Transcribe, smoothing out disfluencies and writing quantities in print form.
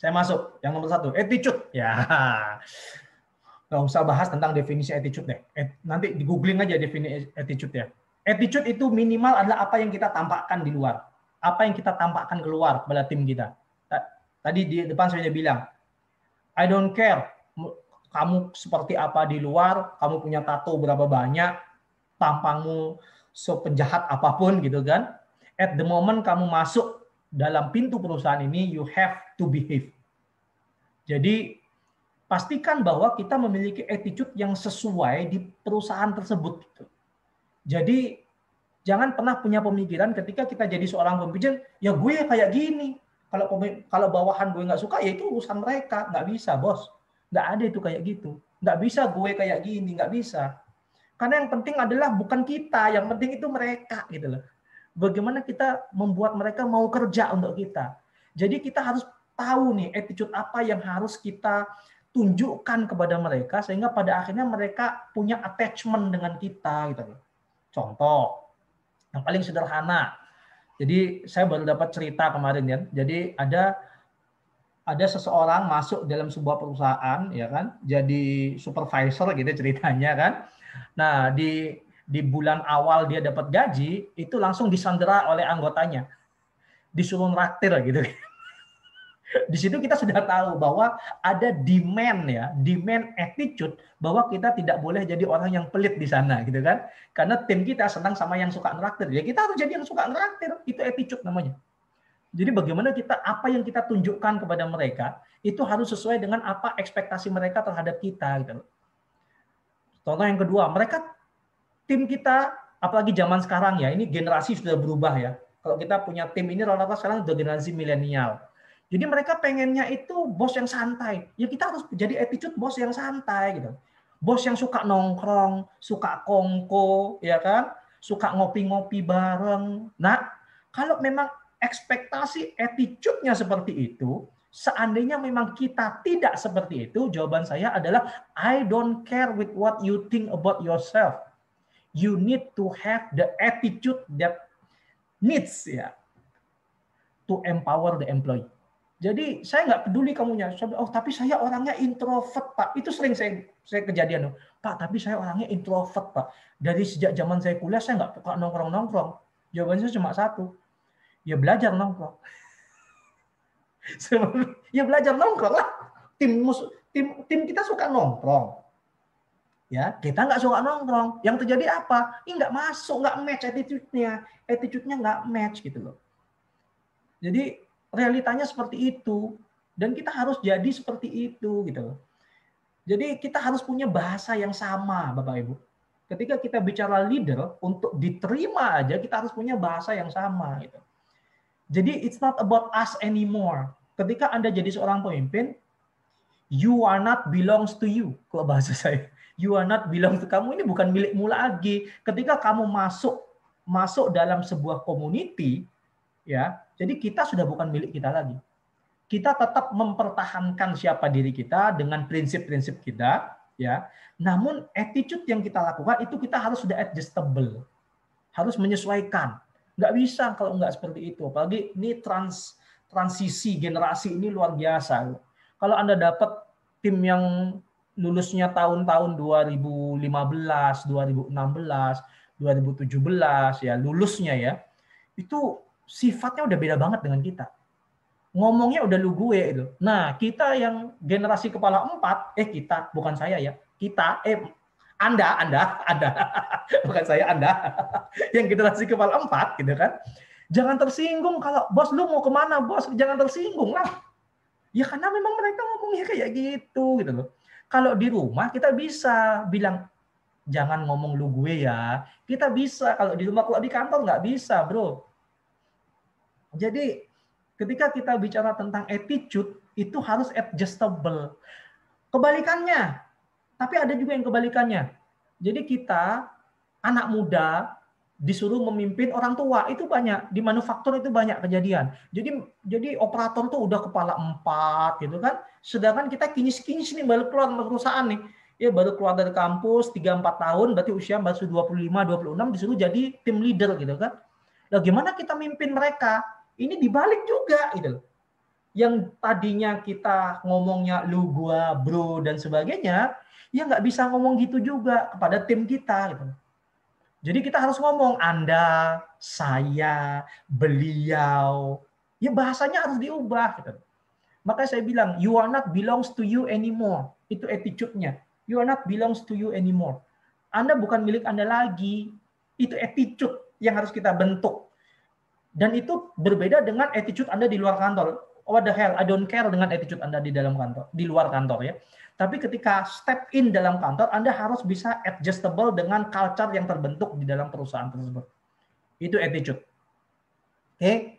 Saya masuk. Yang nomor 1, attitude. Ya, nggak usah bahas tentang definisi attitude deh. Nanti di googling aja definisi attitude ya. Attitude itu minimal adalah apa yang kita tampakkan di luar. Apa yang kita tampakkan keluar kepada tim kita. Tadi di depan saya bilang, I don't care kamu seperti apa di luar, kamu punya tato berapa banyak, tampangmu sepenjahat apapun gitu kan. At the moment kamu masuk dalam pintu perusahaan ini, you have to behave. Jadi pastikan bahwa kita memiliki attitude yang sesuai di perusahaan tersebut. Jadi jangan pernah punya pemikiran ketika kita jadi seorang pemimpin, ya gue kayak gini. Kalau bawahan gue nggak suka, ya itu urusan mereka. Nggak bisa, bos. Nggak ada itu kayak gitu. Nggak bisa gue kayak gini, nggak bisa. Karena yang penting adalah bukan kita, yang penting itu mereka gitu loh. Bagaimana kita membuat mereka mau kerja untuk kita. Jadi kita harus tahu nih attitude apa yang harus kita tunjukkan kepada mereka sehingga pada akhirnya mereka punya attachment dengan kita gitu loh. Contoh yang paling sederhana. Jadi saya baru dapat cerita kemarin ya. Jadi ada seseorang masuk dalam sebuah perusahaan ya kan, jadi supervisor gitu ceritanya kan. Nah, di bulan awal dia dapat gaji, itu langsung disandera oleh anggotanya. Disuruh nraktir gitu. Di situ kita sudah tahu bahwa ada demand ya, demand attitude bahwa kita tidak boleh jadi orang yang pelit di sana gitu kan. Karena tim kita senang sama yang suka nraktir. Ya kita harus jadi yang suka nraktir, itu attitude namanya. Jadi bagaimana apa yang kita tunjukkan kepada mereka itu harus sesuai dengan apa ekspektasi mereka terhadap kita gitu. Contoh yang kedua, tim kita apalagi zaman sekarang ya, ini generasi sudah berubah ya. Kalau kita punya tim ini rata-rata sekarang sudah generasi milenial. Jadi mereka pengennya itu bos yang santai. Ya kita harus jadi attitude bos yang santai gitu. Bos yang suka nongkrong, suka kongko, ya kan? Suka ngopi-ngopi bareng. Nah, kalau memang ekspektasi attitude-nya seperti itu, seandainya memang kita tidak seperti itu, jawaban saya adalah I don't care with what you think about yourself. You need to have the attitude that needs ya to empower the employee. Jadi saya nggak peduli kamunya. Oh tapi saya orangnya introvert pak. Itu sering saya kejadian. Pak tapi saya orangnya introvert pak. Dari sejak zaman saya kuliah saya nggak suka nongkrong-nongkrong. Jawabannya cuma satu. Ya belajar nongkrong. Ya belajar nongkrong lah. Tim kita suka nongkrong. Ya kita nggak suka nongkrong. Yang terjadi apa? Ini nggak masuk, nggak match attitude-nya nggak match gitu loh. Jadi realitanya seperti itu dan kita harus jadi seperti itu gitu. Jadi kita harus punya bahasa yang sama Bapak Ibu. Ketika kita bicara leader untuk diterima aja kita harus punya bahasa yang sama gitu. Jadi it's not about us anymore. Ketika Anda jadi seorang pemimpin, you are not belongs to you. Kalau bahasa saya, you are not belong to kamu, ini bukan milikmu lagi. Ketika kamu masuk dalam sebuah community, ya, jadi kita sudah bukan milik kita lagi. Kita tetap mempertahankan siapa diri kita dengan prinsip-prinsip kita, ya. Namun attitude yang kita lakukan itu kita harus sudah adjustable, harus menyesuaikan. Nggak bisa kalau nggak seperti itu. Apalagi ini transisi generasi ini luar biasa. Kalau Anda dapat tim yang lulusnya tahun-tahun 2015, 2016, 2017 ya lulusnya ya, itu sifatnya udah beda banget dengan kita. Ngomongnya udah lu gue itu. Nah, kita yang generasi kepala 4, kita, bukan saya ya. Kita, Anda, bukan saya, Anda. Yang generasi kepala 4 gitu kan. Jangan tersinggung kalau bos lu mau kemana, bos, jangan tersinggung lah. Ya karena memang mereka ngomongnya kayak gitu loh. Kalau di rumah kita bisa bilang jangan ngomong lu gue ya. Kita bisa kalau di rumah, kalau di kantor nggak bisa, bro. Jadi ketika kita bicara tentang attitude, itu harus adjustable. Kebalikannya, tapi ada juga yang kebalikannya. Jadi kita, anak muda, disuruh memimpin orang tua, itu banyak. Di manufaktur itu banyak kejadian. Jadi operator tuh udah kepala 4, gitu kan. Sedangkan kita kinyis-kinyis nih, baru keluar dari perusahaan nih. Ya baru keluar dari kampus, 3-4 tahun, berarti usia masih 25-26, disuruh jadi tim leader, gitu kan. Nah, gimana kita mimpin mereka? Ini dibalik juga gitu loh. yang tadinya kita ngomongnya lu, gua, bro, dan sebagainya, ya nggak bisa ngomong gitu juga kepada tim kita. Gitu. Jadi kita harus ngomong Anda, saya, beliau. Ya bahasanya harus diubah. Gitu. Maka saya bilang, you are not belongs to you anymore. Itu attitude-nya. You are not belongs to you anymore. Anda bukan milik Anda lagi. Itu attitude yang harus kita bentuk. Dan itu berbeda dengan attitude Anda di luar kantor. What the hell, I don't care dengan attitude Anda di dalam kantor, di luar kantor ya. Tapi ketika step in dalam kantor, Anda harus bisa adjustable dengan culture yang terbentuk di dalam perusahaan tersebut. Itu attitude. Oke,